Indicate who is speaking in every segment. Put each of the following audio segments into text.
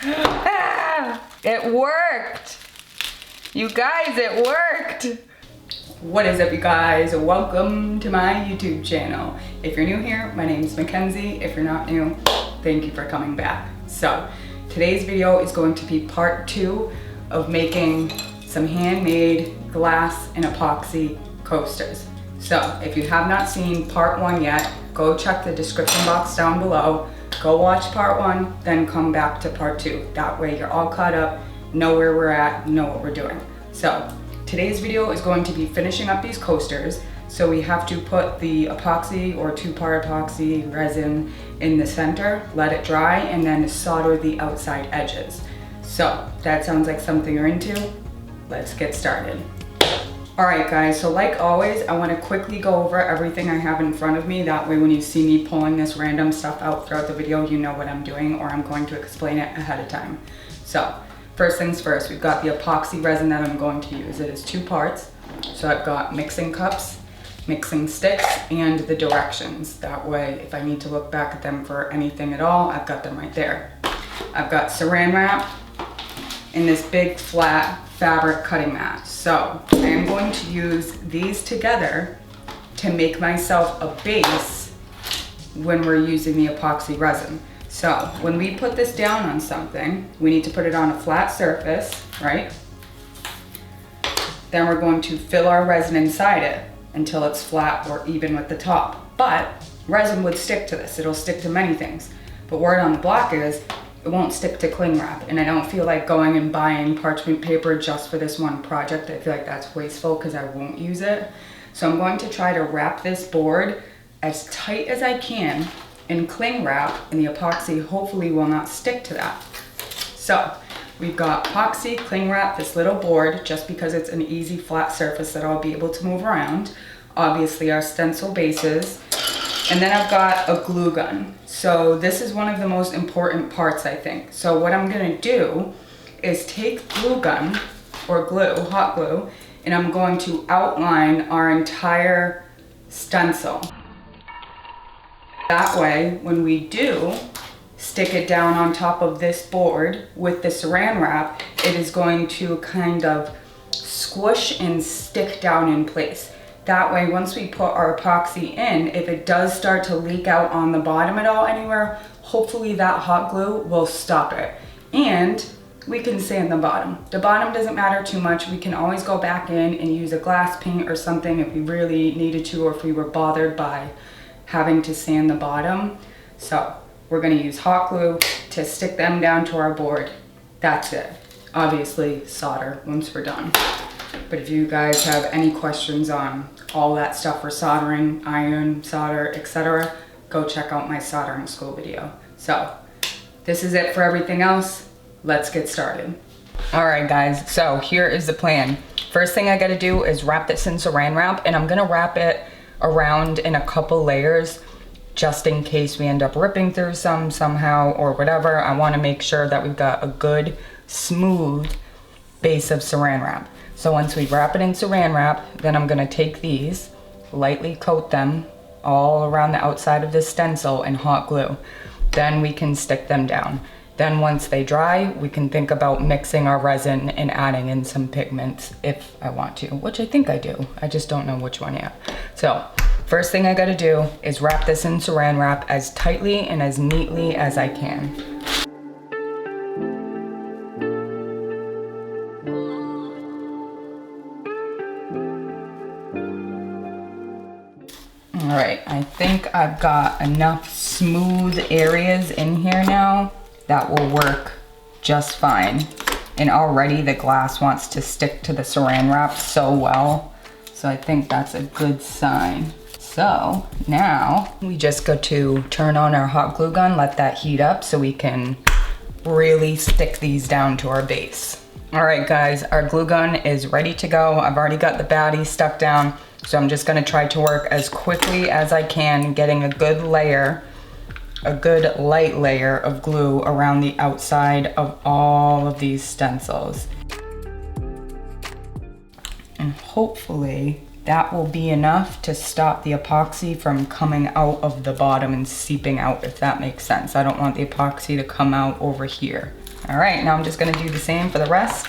Speaker 1: Ah, it worked. You guys, it worked. What is up, you guys? Welcome to my YouTube channel. If you're new here, my name is Mackenzie. If you're not new, thank you for coming back. So today's video is going to be part 2 of making some handmade glass and epoxy coasters. So if you have not seen part 1 yet, go check the description box down below. Go watch part 1, then come back to part 2. That way you're all caught up, know where we're at, know what we're doing. So today's video is going to be finishing up these coasters. So we have to put the epoxy or 2-part epoxy resin in the center, let it dry, and then solder the outside edges. So that sounds like something you're into. Let's get started. All right, guys, so like always, I want to quickly go over everything I have in front of me. That way when you see me pulling this random stuff out throughout the video, you know what I'm doing, or I'm going to explain it ahead of time. So first things first, we've got the epoxy resin that I'm going to use. It is 2 parts. So I've got mixing cups, mixing sticks, and the directions. That way, if I need to look back at them for anything at all, I've got them right there. I've got saran wrap in this big flat fabric cutting mat. So I am going to use these together to make myself a base when we're using the epoxy resin. So when we put this down on something, we need to put it on a flat surface, right? Then we're going to fill our resin inside it until it's flat or even with the top. But resin would stick to this. It'll stick to many things. But word on the block is, it won't stick to cling wrap, and I don't feel like going and buying parchment paper just for this one project. I feel like that's wasteful because I won't use it. So I'm going to try to wrap this board as tight as I can in cling wrap, and the epoxy hopefully will not stick to that. So we've got epoxy, cling wrap, this little board, just because it's an easy flat surface that I'll be able to move around. Obviously our stencil bases. And then I've got a glue gun. So this is one of the most important parts, I think. So what I'm gonna do is take glue gun, or glue, hot glue, and I'm going to outline our entire stencil. That way, when we do stick it down on top of this board with the saran wrap, it is going to kind of squish and stick down in place. That way, once we put our epoxy in, if it does start to leak out on the bottom at all anywhere, hopefully that hot glue will stop it. And we can sand the bottom. The bottom doesn't matter too much. We can always go back in and use a glass paint or something if we really needed to, or if we were bothered by having to sand the bottom. So we're gonna use hot glue to stick them down to our board. That's it. Obviously solder once we're done. But if you guys have any questions on all that stuff for soldering, iron, solder, etc., go check out my soldering school video. So this is it for everything else. Let's get started. All right, guys, so here is the plan. First thing I gotta do is wrap this in saran wrap, and I'm gonna wrap it around in a couple layers just in case we end up ripping through some somehow or whatever. I wanna make sure that we've got a good, smooth base of saran wrap. So once we wrap it in saran wrap, then I'm gonna take these, lightly coat them all around the outside of this stencil in hot glue. Then we can stick them down. Then once they dry, we can think about mixing our resin and adding in some pigments if I want to, which I think I do. I just don't know which one yet. So first thing I gotta do is wrap this in saran wrap as tightly and as neatly as I can. All right, I think I've got enough smooth areas in here now that will work just fine. And already the glass wants to stick to the saran wrap so well. So I think that's a good sign. So now we just go to turn on our hot glue gun, let that heat up so we can really stick these down to our base. All right, guys, our glue gun is ready to go. I've already got the baddie stuck down. So I'm just gonna try to work as quickly as I can, getting a good layer, a good light layer of glue around the outside of all of these stencils. And hopefully that will be enough to stop the epoxy from coming out of the bottom and seeping out, if that makes sense. I don't want the epoxy to come out over here. All right, now I'm just gonna do the same for the rest.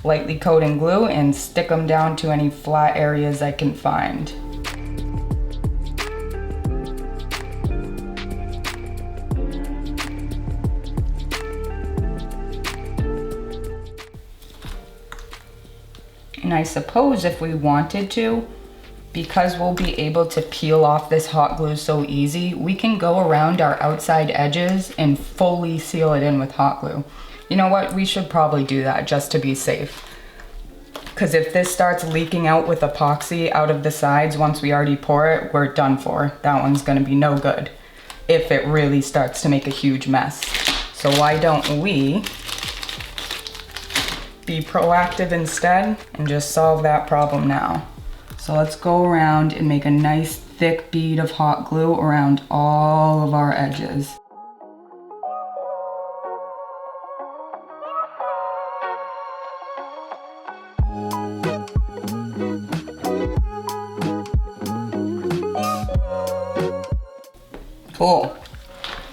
Speaker 1: Lightly coat in glue and stick them down to any flat areas I can find. And I suppose if we wanted to, because we'll be able to peel off this hot glue so easy, we can go around our outside edges and fully seal it in with hot glue. You know what, we should probably do that just to be safe. Because if this starts leaking out with epoxy out of the sides once we already pour it, we're done for. That one's gonna be no good if it really starts to make a huge mess. So why don't we be proactive instead and just solve that problem now? So let's go around and make a nice thick bead of hot glue around all of our edges. Cool.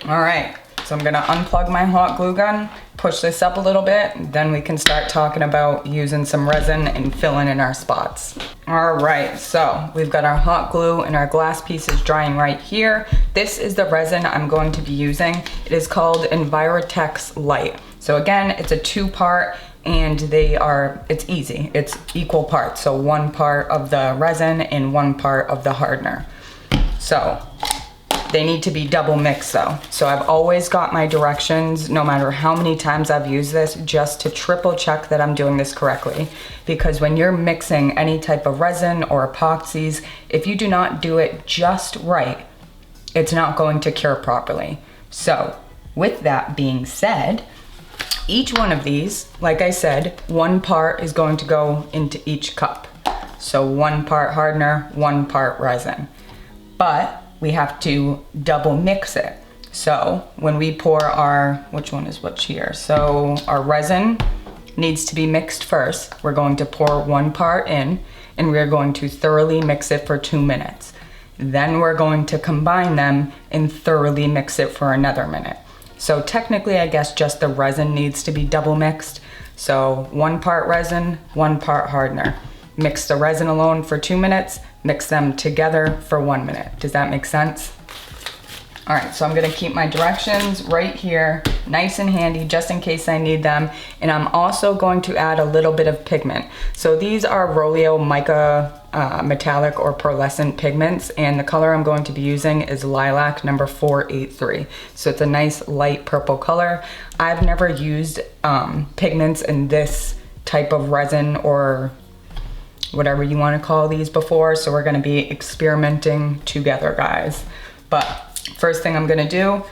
Speaker 1: All right, so I'm gonna unplug my hot glue gun, push this up a little bit, then we can start talking about using some resin and filling in our spots. All right, so we've got our hot glue and our glass pieces drying right here. This is the resin I'm going to be using. It is called Envirotex Light. So again, it's a 2-part and it's easy. It's equal parts. So 1 part of the resin and 1 part of the hardener. So they need to be double mixed though. So I've always got my directions, no matter how many times I've used this, just to triple check that I'm doing this correctly. Because when you're mixing any type of resin or epoxies, if you do not do it just right, it's not going to cure properly. So with that being said, each one of these, like I said, 1 part is going to go into each cup. So 1 part hardener, 1 part resin. But we have to double mix it. So when we pour our, which one is which here? So our resin needs to be mixed first. We're going to pour 1 part in and we're going to thoroughly mix it for 2 minutes. Then we're going to combine them and thoroughly mix it for another minute. So technically, I guess just the resin needs to be double mixed. So 1 part resin, 1 part hardener. Mix the resin alone for 2 minutes, mix them together for 1 minute. Does that make sense? All right, so I'm gonna keep my directions right here, nice and handy, just in case I need them. And I'm also going to add a little bit of pigment. So these are Rolio mica metallic or pearlescent pigments, and the color I'm going to be using is lilac number 483. So it's a nice light purple color. I've never used pigments in this type of resin or whatever you want to call these before, so we're going to be experimenting together, guys. But first thing I'm going to do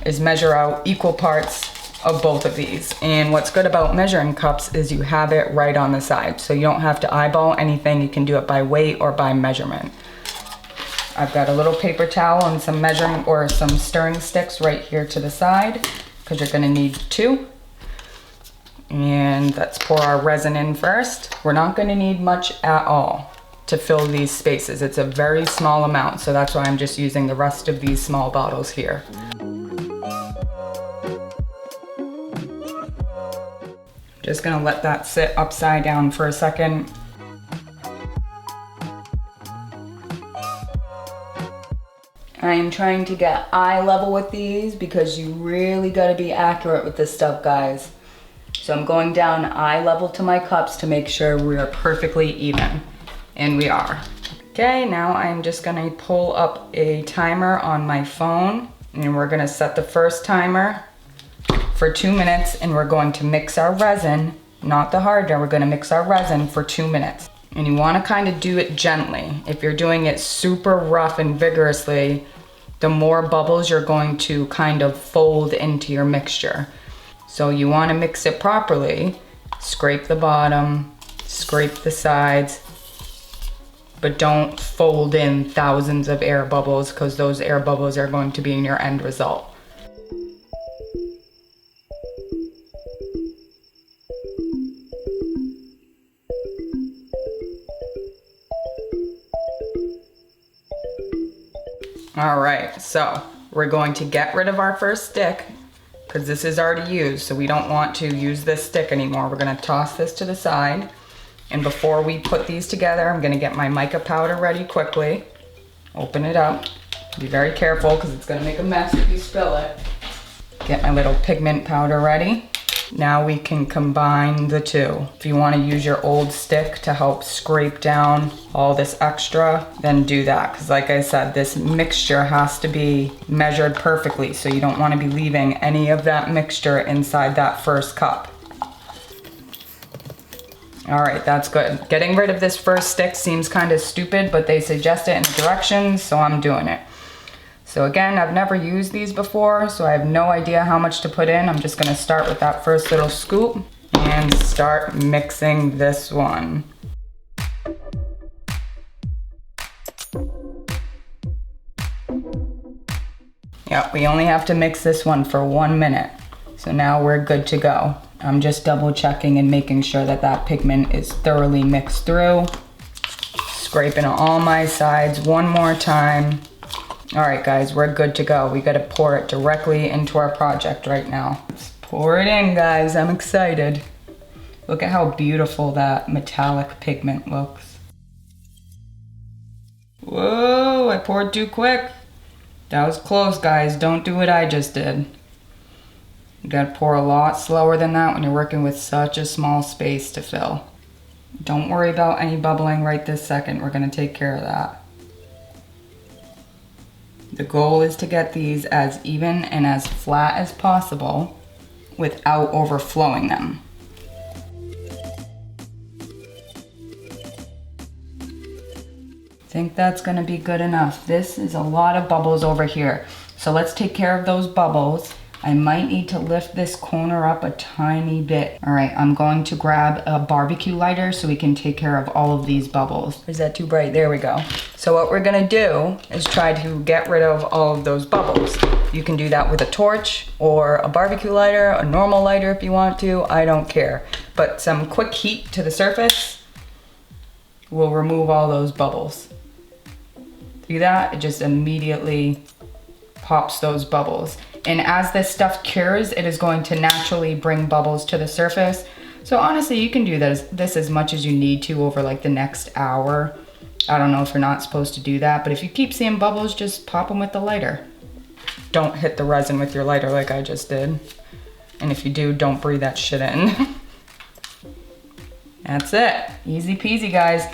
Speaker 1: is measure out equal parts of both of these. And what's good about measuring cups is you have it right on the side, so you don't have to eyeball anything. You can do it by weight or by measurement. I've got a little paper towel and some measuring or some stirring sticks right here to the side, because you're going to need 2. And let's pour our resin in first. We're not going to need much at all to fill these spaces. It's a very small amount, so that's why I'm just using the rest of these small bottles here. Just gonna let that sit upside down for a second. I am trying to get eye level with these because you really gotta be accurate with this stuff, guys. So I'm going down eye level to my cups to make sure we are perfectly even. And we are. Okay, now I'm just gonna pull up a timer on my phone, and we're gonna set the first timer for 2 minutes, and we're going to mix our resin, not the hardener, we're gonna mix our resin for 2 minutes. And you wanna kind of do it gently. If you're doing it super rough and vigorously, the more bubbles you're going to kind of fold into your mixture. So you want to mix it properly, scrape the bottom, scrape the sides, but don't fold in thousands of air bubbles, because those air bubbles are going to be in your end result. All right, so we're going to get rid of our first stick because this is already used, so we don't want to use this stick anymore. We're gonna toss this to the side. And before we put these together, I'm gonna get my mica powder ready quickly. Open it up. Be very careful because it's gonna make a mess if you spill it. Get my little pigment powder ready. Now we can combine the two. If you want to use your old stick to help scrape down all this extra, then do that. Because like I said, this mixture has to be measured perfectly. So you don't want to be leaving any of that mixture inside that first cup. All right, that's good. Getting rid of this first stick seems kind of stupid, but they suggest it in the directions, so I'm doing it. So again, I've never used these before, so I have no idea how much to put in. I'm just gonna start with that first little scoop and start mixing this one. Yep, we only have to mix this one for 1 minute. So now we're good to go. I'm just double checking and making sure that that pigment is thoroughly mixed through. Scraping all my sides one more time. All right, guys, we're good to go. We gotta pour it directly into our project right now. Let's pour it in, guys. I'm excited. Look at how beautiful that metallic pigment looks. Whoa, I poured too quick. That was close, guys. Don't do what I just did. You gotta pour a lot slower than that when you're working with such a small space to fill. Don't worry about any bubbling right this second. We're gonna take care of that. The goal is to get these as even and as flat as possible without overflowing them. I think that's gonna be good enough. This is a lot of bubbles over here. So let's take care of those bubbles. I might need to lift this corner up a tiny bit. All right, I'm going to grab a barbecue lighter so we can take care of all of these bubbles. Is that too bright? There we go. So what we're gonna do is try to get rid of all of those bubbles. You can do that with a torch or a barbecue lighter, a normal lighter if you want to, I don't care. But some quick heat to the surface will remove all those bubbles. See that? It just immediately pops those bubbles. And as this stuff cures, it is going to naturally bring bubbles to the surface. So honestly, you can do this as much as you need to over like the next hour. I don't know if you're not supposed to do that, but if you keep seeing bubbles, just pop them with the lighter. Don't hit the resin with your lighter like I just did. And if you do, don't breathe that shit in. That's it. Easy peasy, guys.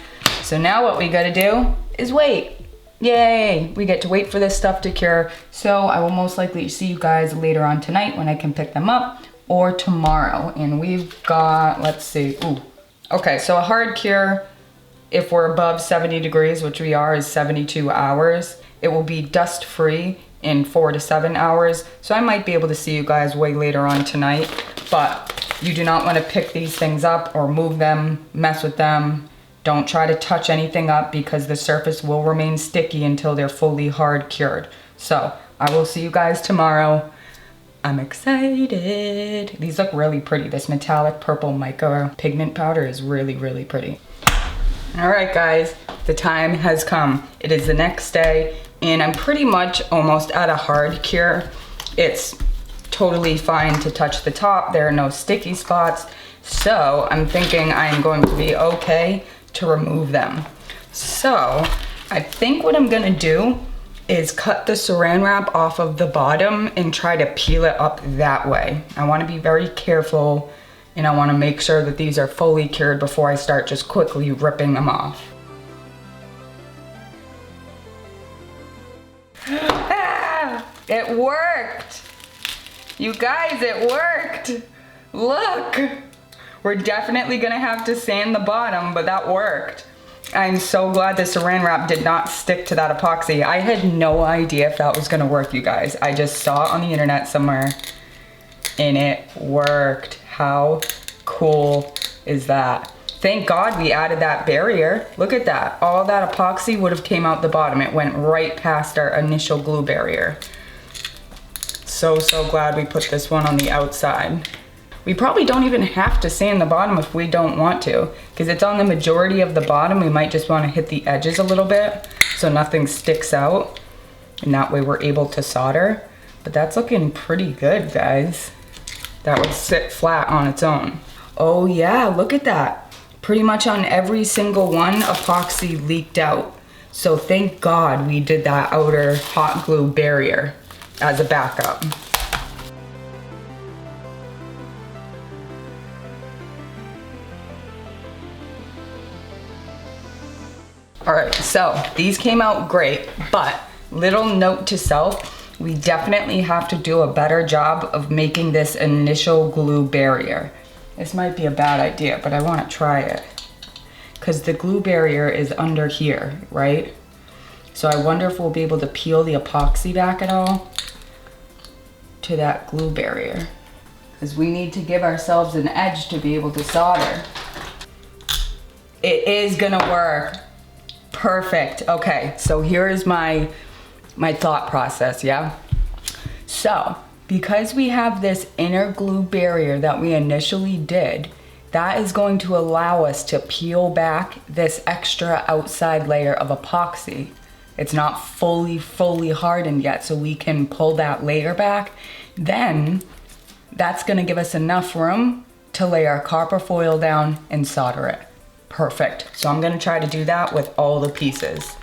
Speaker 1: So now what we gotta do is wait. Yay, we get to wait for this stuff to cure. So I will most likely see you guys later on tonight when I can pick them up, or tomorrow. And we've got, let's see, ooh. Okay, so a hard cure, if we're above 70 degrees, which we are, is 72 hours. It will be dust free in 4 to 7 hours. So I might be able to see you guys way later on tonight, but you do not want to pick these things up or move them, mess with them. Don't try to touch anything up because the surface will remain sticky until they're fully hard cured. So I will see you guys tomorrow. I'm excited. These look really pretty. This metallic purple mica pigment powder is really, really pretty. All right, guys, the time has come. It is the next day and I'm pretty much almost at a hard cure. It's totally fine to touch the top. There are no sticky spots. So I'm thinking I'm going to be okay to remove them. So I think what I'm gonna do is cut the saran wrap off of the bottom and try to peel it up that way. I wanna be very careful and I wanna make sure that these are fully cured before I start just quickly ripping them off. Ah, it worked! You guys, it worked! Look! We're definitely gonna have to sand the bottom, but that worked. I'm so glad the saran wrap did not stick to that epoxy. I had no idea if that was gonna work, you guys. I just saw it on the internet somewhere and it worked. How cool is that? Thank God we added that barrier. Look at that. All that epoxy would have came out the bottom. It went right past our initial glue barrier. So glad we put this one on the outside. We probably don't even have to sand the bottom if we don't want to, because it's on the majority of the bottom. We might just want to hit the edges a little bit so nothing sticks out, and that way we're able to solder. But that's looking pretty good, guys. That would sit flat on its own. Oh yeah, look at that. Pretty much on every single one, epoxy leaked out. So thank God we did that outer hot glue barrier as a backup. All right, so these came out great, but little note to self, we definitely have to do a better job of making this initial glue barrier. This might be a bad idea, but I want to try it. Because the glue barrier is under here, right? So I wonder if we'll be able to peel the epoxy back at all to that glue barrier. Because we need to give ourselves an edge to be able to solder. It is gonna work. Perfect. Okay, so here is my thought process, yeah? So, because we have this inner glue barrier that we initially did, that is going to allow us to peel back this extra outside layer of epoxy. It's not fully hardened yet, so we can pull that layer back. Then, that's gonna give us enough room to lay our copper foil down and solder it. Perfect. So I'm gonna try to do that with all the pieces.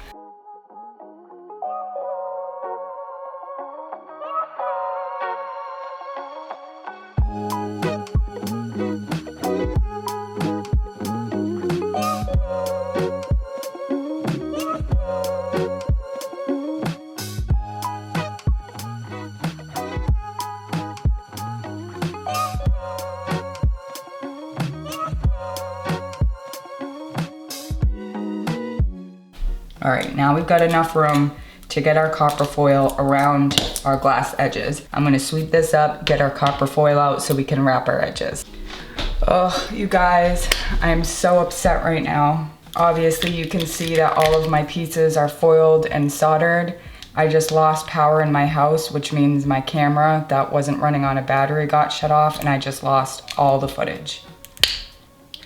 Speaker 1: All right, now we've got enough room to get our copper foil around our glass edges. I'm gonna sweep this up, get our copper foil out so we can wrap our edges. Oh, you guys, I'm so upset right now. Obviously, you can see that all of my pieces are foiled and soldered. I just lost power in my house, which means my camera that wasn't running on a battery got shut off, and I just lost all the footage.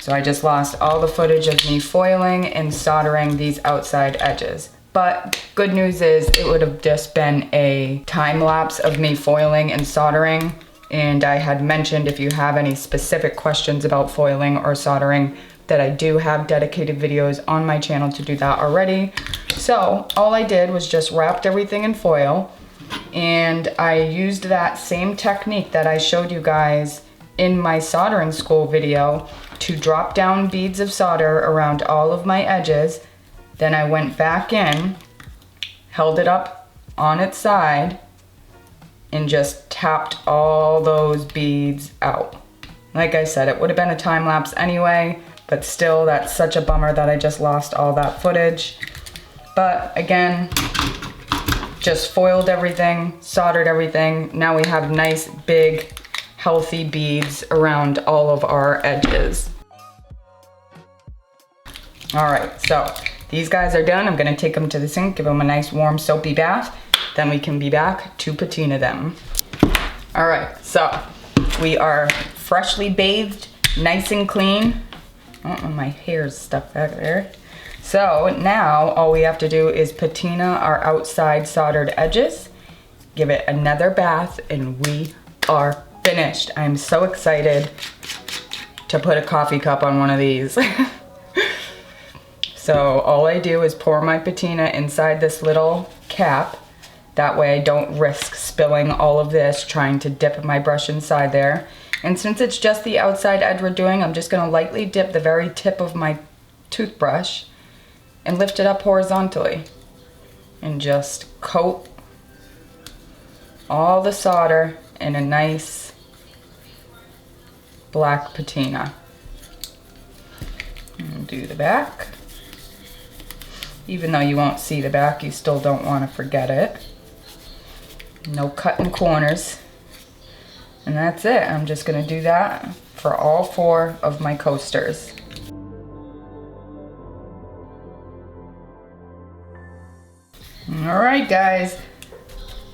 Speaker 1: So I just lost all the footage of me foiling and soldering these outside edges. But good news is it would have just been a time lapse of me foiling and soldering. And I had mentioned if you have any specific questions about foiling or soldering, that I do have dedicated videos on my channel to do that already. So all I did was just wrapped everything in foil, and I used that same technique that I showed you guys in my soldering school video to drop down beads of solder around all of my edges. Then I went back in, held it up on its side, and just tapped all those beads out. Like I said, it would have been a time lapse anyway, but still, that's such a bummer that I just lost all that footage. But again, just foiled everything, soldered everything. Now we have nice, big, healthy beads around all of our edges. All right, so these guys are done. I'm gonna take them to the sink, give them a nice warm soapy bath. Then we can be back to patina them. All right, so we are freshly bathed, nice and clean. Oh, my hair's stuck back there. So now all we have to do is patina our outside soldered edges, give it another bath, and we are finished. I'm so excited to put a coffee cup on one of these. So all I do is pour my patina inside this little cap. That way I don't risk spilling all of this trying to dip my brush inside there. And since it's just the outside edge we're doing, I'm just gonna lightly dip the very tip of my toothbrush and lift it up horizontally. And just coat all the solder in a nice black patina. And do the back. Even though you won't see the back, you still don't want to forget it. No cutting corners. And that's it. I'm just going to do that for all 4 of my coasters. Alright guys,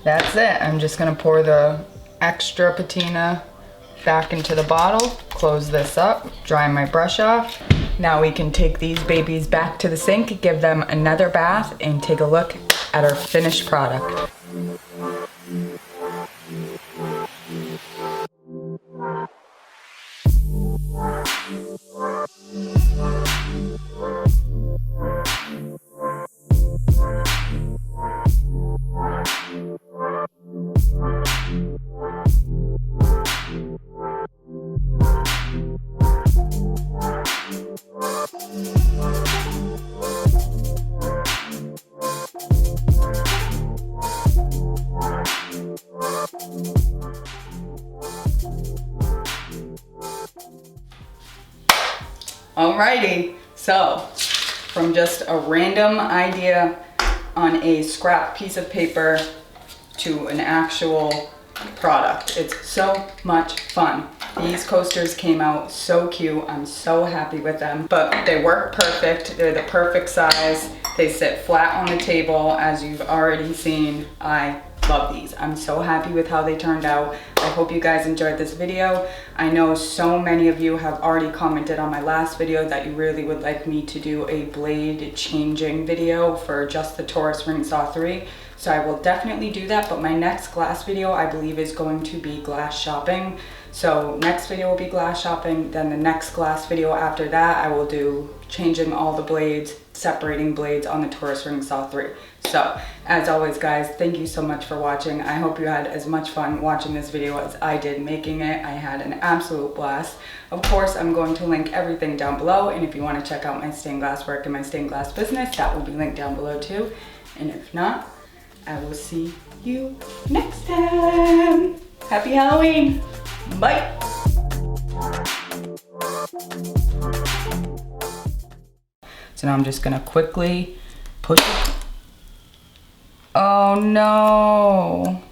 Speaker 1: that's it. I'm just going to pour the extra patina back into the bottle, close this up, dry my brush off. Now we can take these babies back to the sink, give them another bath, and take a look at our finished product. Alrighty, so from just a random idea on a scrap piece of paper to an actual product. It's so much fun. These coasters came out so cute. I'm so happy with them, but they work perfect. They're the perfect size. They sit flat on the table, as you've already seen. I love these. I'm so happy with how they turned out. I hope you guys enjoyed this video. I know so many of you have already commented on my last video that you really would like me to do a blade changing video for just the Taurus Ring Saw 3. So I will definitely do that, but my next glass video I believe is going to be glass shopping. So next video will be glass shopping, then the next glass video after that I will do changing all the blades, separating blades on the Taurus Ring Saw 3. So as always guys, thank you so much for watching. I hope you had as much fun watching this video as I did making it. I had an absolute blast. Of course, I'm going to link everything down below, and if you want to check out my stained glass work and my stained glass business, that will be linked down below too. And if not, I will see you next time. Happy Halloween. Bye. So now I'm just gonna quickly put it. Oh no.